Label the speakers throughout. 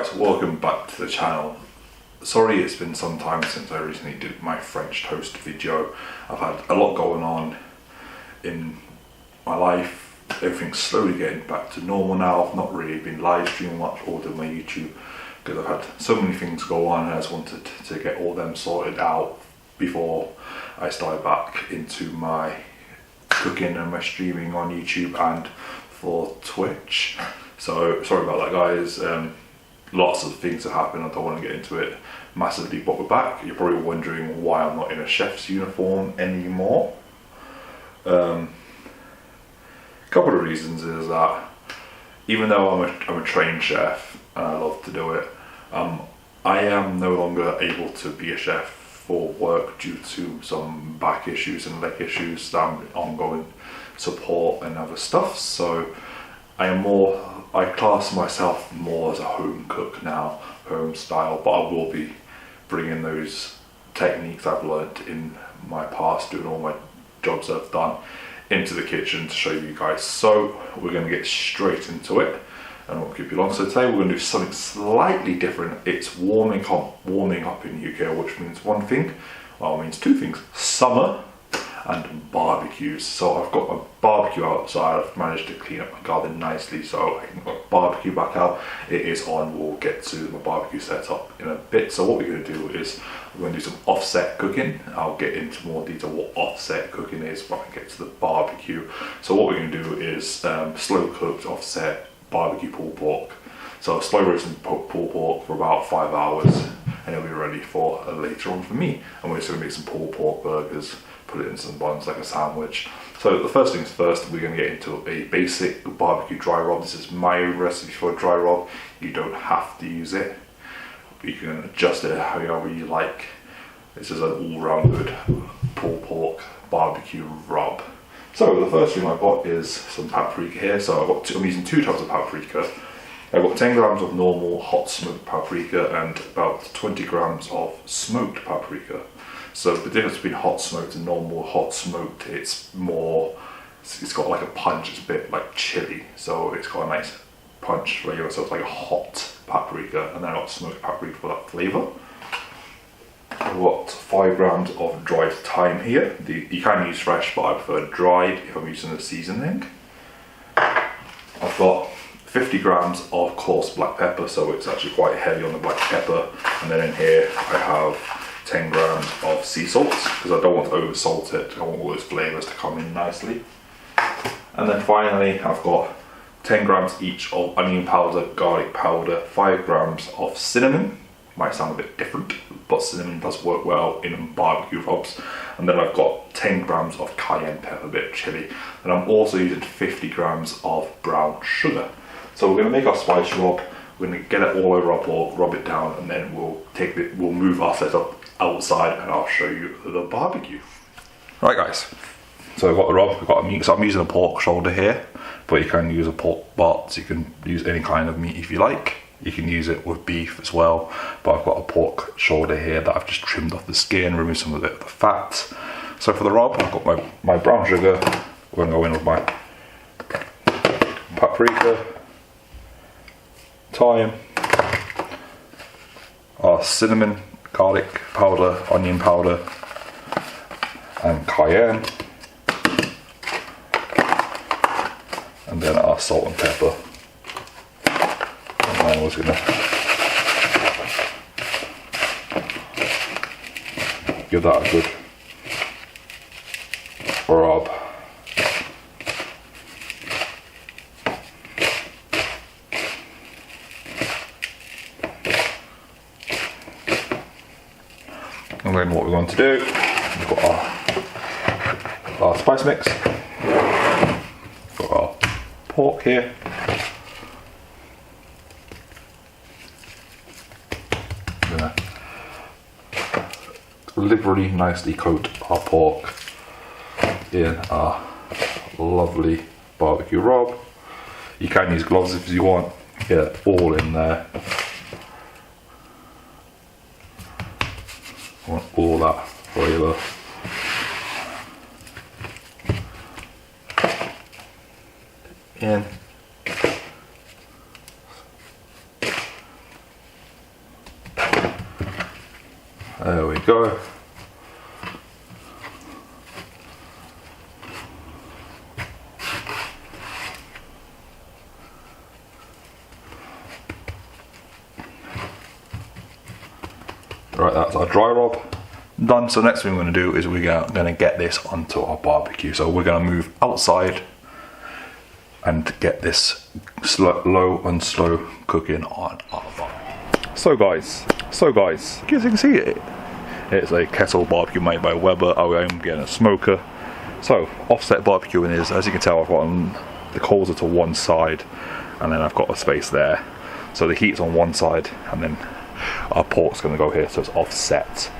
Speaker 1: guys, welcome back to the channel. Sorry it's been some time since I recently did my French toast video. I've had a lot going on in my life. Everything's slowly getting back to normal now. I've not really been live streaming much or doing my YouTube because I've had so many things go on and I just wanted to get all them sorted out before I start back into my cooking and my streaming on YouTube and for Twitch. So sorry about that, guys. Lots of things have happened. I don't want to get into it massively, but we're back. You're probably wondering why I'm not in a chef's uniform anymore. A couple of reasons is that even though I'm a trained chef and I love to do it, I am no longer able to be a chef for work due to some back issues and leg issues, ongoing support and other stuff. So I class myself more as a home cook now, home style, but I will be bringing those techniques I've learned in my past, doing all my jobs I've done, into the kitchen to show you guys. So we're going to get straight into it and won't keep you long. So today we're going to do something slightly different. It's warming up in the UK, which means one thing, well, it means two things: summer and barbecues. So I've got my barbecue outside. I've managed to clean up my garden nicely, so I can put my barbecue back out. It is on. We'll get to my barbecue setup in a bit. So what we're going to do is we're going to do some offset cooking. I'll get into more detail what offset cooking is when I get to the barbecue. So what we're going to do is slow cooked offset barbecue pulled pork. So slow roasting pulled pork for about 5 hours, and it'll be ready for later on for me. And we're just going to make some pulled pork burgers, put it in some buns like a sandwich. So the first things first, we're going to get into a basic barbecue dry rub. This is my recipe for a dry rub. You don't have to use it. You can adjust it however you like. This is an all-round good pulled pork barbecue rub. So the first thing I've got is some paprika here. So I'm using 2 types of paprika. I've got 10 grams of normal hot smoked paprika and about 20 grams of smoked paprika. So the difference between hot smoked and normal hot smoked, it's got like a punch. It's a bit like chili, so it's got a nice punch flavour. So it's like a hot paprika, and then I've got smoked paprika for that flavour. I've got 5 grams of dried thyme here. You can use fresh, but I prefer dried if I'm using the seasoning. I've got 50 grams of coarse black pepper, so it's actually quite heavy on the black pepper. And then in here I have 10 grams of sea salt, because I don't want to over salt it. I want all those flavours to come in nicely. And then finally I've got 10 grams each of onion powder, garlic powder, 5 grams of cinnamon. Might sound a bit different, but cinnamon does work well in barbecue rubs. And then I've got 10 grams of cayenne pepper, a bit of chili. And I'm also using 50 grams of brown sugar. So we're going to make our spice rub. We're going to get it all over our pork, rub it down, and then we'll move our setup outside and I'll show you the barbecue. Right, guys, so I've got the rub, I've got a meat. So I'm using a pork shoulder here, but you can use a pork butt, so you can use any kind of meat if you like. You can use it with beef as well, but I've got a pork shoulder here that I've just trimmed off the skin, removed some of the fat. So for the rub, I've got my brown sugar. We're going to go in with my paprika, thyme, our cinnamon, garlic powder, onion powder, and cayenne, and then our salt and pepper. And then we're just gonna give that a good rub. And then what we're going to do, we've got our spice mix, we've got our pork here, I'm going to liberally nicely coat our pork in our lovely barbecue rub. You can use gloves if you want, get it all in there. I want all that flavour. In. go. Right, that's our dry rub done. So next thing we're going to do is we're going to get this onto our barbecue. So we're going to move outside and get this low and slow cooking on our barbecue. So guys, you can see it. It's a kettle barbecue made by Weber. I'm getting a smoker. So offset barbecuing is, as you can tell, I've got the coals are to one side, and then I've got a space there. So the heat's on one side, and then our pork's going to go here, so it's offset.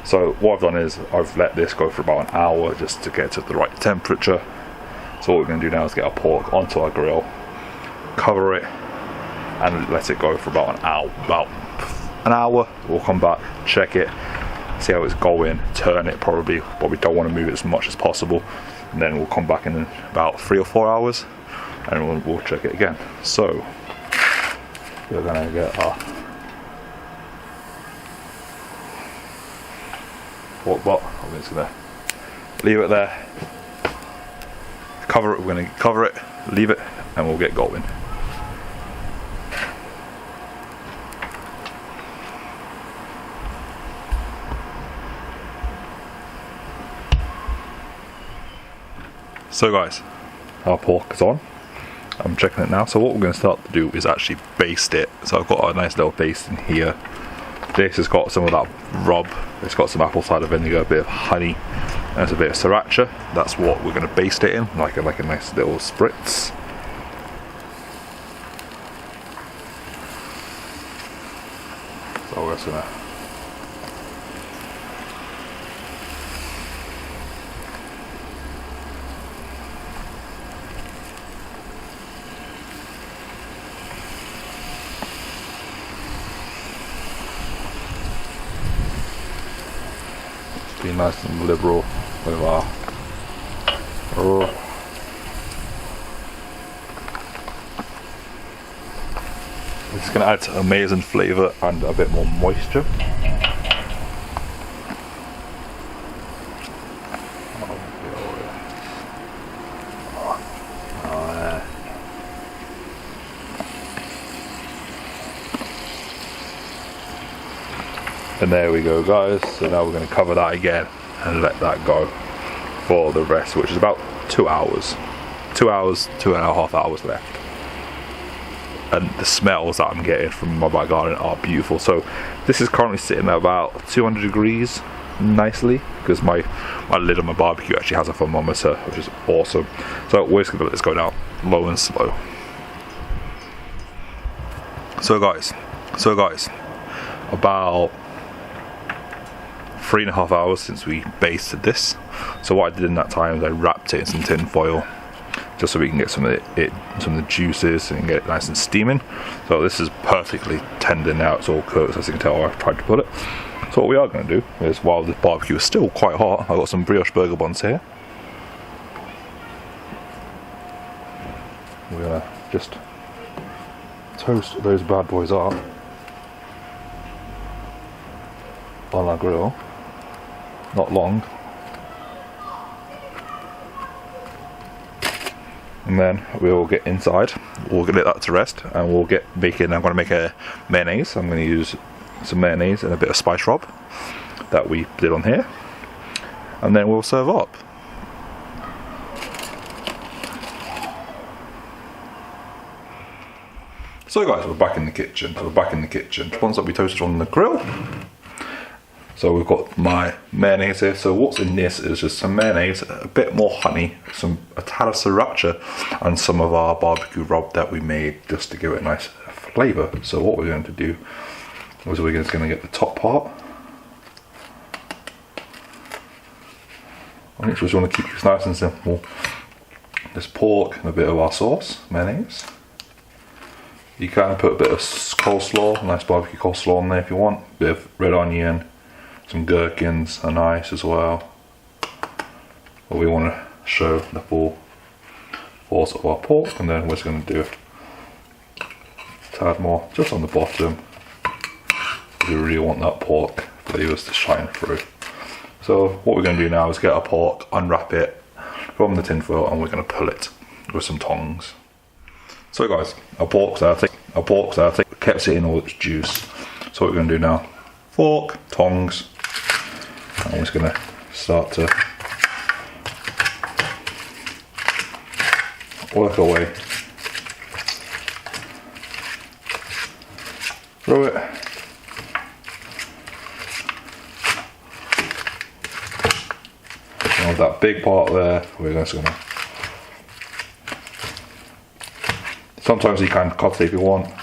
Speaker 1: So what I've done is I've let this go for about an hour just to get to the right temperature. So what we're going to do now is get our pork onto our grill, cover it, and let it go for about an hour. We'll come back, check it, see how it's going, turn it probably, but we don't want to move it as much as possible. And then we'll come back in about 3 or 4 hours, and we'll check it again. So we're going to get our pork butt. I'm just going to leave it there, cover it. We're going to cover it, leave it, and we'll get going. So guys, our pork is on. I'm checking it now. So what we're going to start to do is actually baste it. So I've got a nice little baste in here. This has got some of that rub. It's got some apple cider vinegar, a bit of honey, and there's a bit of sriracha. That's what we're going to baste it in, like a nice little spritz. So we're just going to be nice and liberal with our raw. It's going to add amazing flavour and a bit more moisture. And there we go guys, so now we're going to cover that again and let that go for the rest, which is about 2 hours. 2 hours, 2.5 hours left. And the smells that I'm getting from my back garden are beautiful. So this is currently sitting at about 200 degrees nicely, because my lid on my barbecue actually has a thermometer, which is awesome. So we're just going to let this go down low and slow. So guys, about 3.5 hours since we basted this. So what I did in that time is I wrapped it in some tin foil, just so we can get some of the juices and get it nice and steaming. So this is perfectly tender now, it's all cooked, as you can tell I've tried to put it. So what we are going to do is, while the barbecue is still quite hot, I've got some brioche burger buns here. We're going to just toast those bad boys up on our grill. Not long. And then we'll get inside, we'll let that to rest, and we'll get making. I'm going to make a mayonnaise. I'm going to use some mayonnaise and a bit of spice rub that we did on here, and then we'll serve up. So guys, we're back in the kitchen. Once that we toasted on the grill. So we've got my mayonnaise here. So what's in this is just some mayonnaise, a bit more honey, a tad of sriracha, and some of our barbecue rub that we made just to give it a nice flavour. So what we're going to do is we're just going to get the top part. I think we just want to keep this nice and simple. This pork and a bit of our sauce, mayonnaise. You can put a bit of coleslaw, nice barbecue coleslaw on there if you want. A bit of red onion. Some gherkins are nice as well. But we want to show the full force of our pork, and then we're just going to do a tad more just on the bottom. We really want that pork to flavours to shine through. So what we're going to do now is get our pork, unwrap it from the tin foil, and we're going to pull it with some tongs. So guys, our pork's out, kept sitting all its juice. So what we're going to do now, fork, tongs, and we're just going to start to work our way through it. And with that big part there, we're just going to, sometimes you can cut it if you want,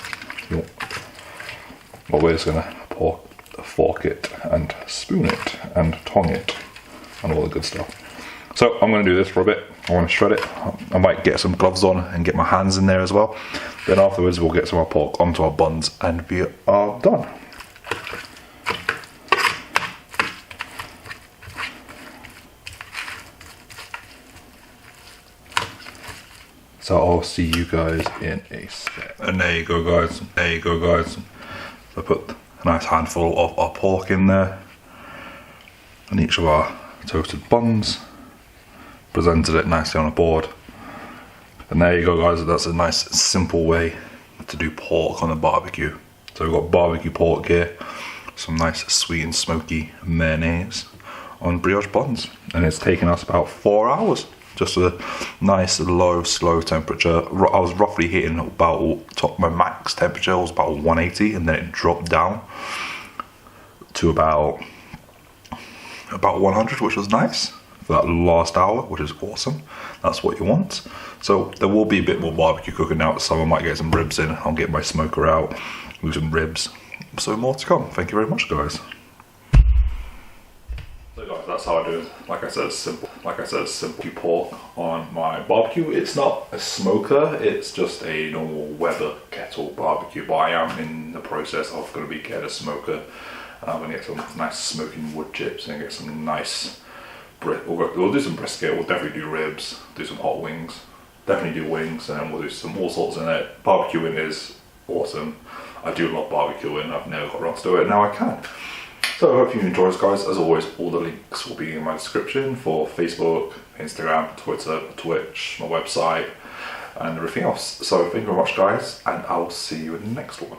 Speaker 1: but we're just going to fork it and spoon it and tong it and all the good stuff. So I'm going to do this for a bit. I want to shred it. I might get some gloves on and get my hands in there as well. Then afterwards we'll get some of our pork onto our buns and we are done. So I'll see you guys in a sec. And there you go guys, there you go guys. So I put a nice handful of our pork in there and each of our toasted buns. Presented it nicely on a board. And there you go guys, that's a nice simple way to do pork on a barbecue. So we've got barbecue pork here, some nice sweet and smoky mayonnaise on brioche buns. And it's taken us about 4 hours. Just a nice low, slow temperature. I was roughly hitting about my max temperature was about 180, and then it dropped down to about 100, which was nice for that last hour, which is awesome. That's what you want. So there will be a bit more barbecue cooking now. Summer might get some ribs in. I'll get my smoker out with some ribs. So more to come. Thank you very much, guys. So guys, that's how I do it. Like I said, simple pork on my barbecue. It's not a smoker, it's just a normal Weber kettle barbecue, but I am in the process of going to be getting a smoker. I'm going to get some nice smoking wood chips and get some nice we'll do some brisket, we'll definitely do ribs, do some hot wings, definitely do wings, and then we'll do some all sorts in it. Barbecuing is awesome. I do love barbecuing, I've never got around to do it, now I can. So I hope you enjoy this guys. As always, all the links will be in my description for Facebook, Instagram, Twitter, Twitch, my website, and everything else. So thank you very much guys, and I'll see you in the next one.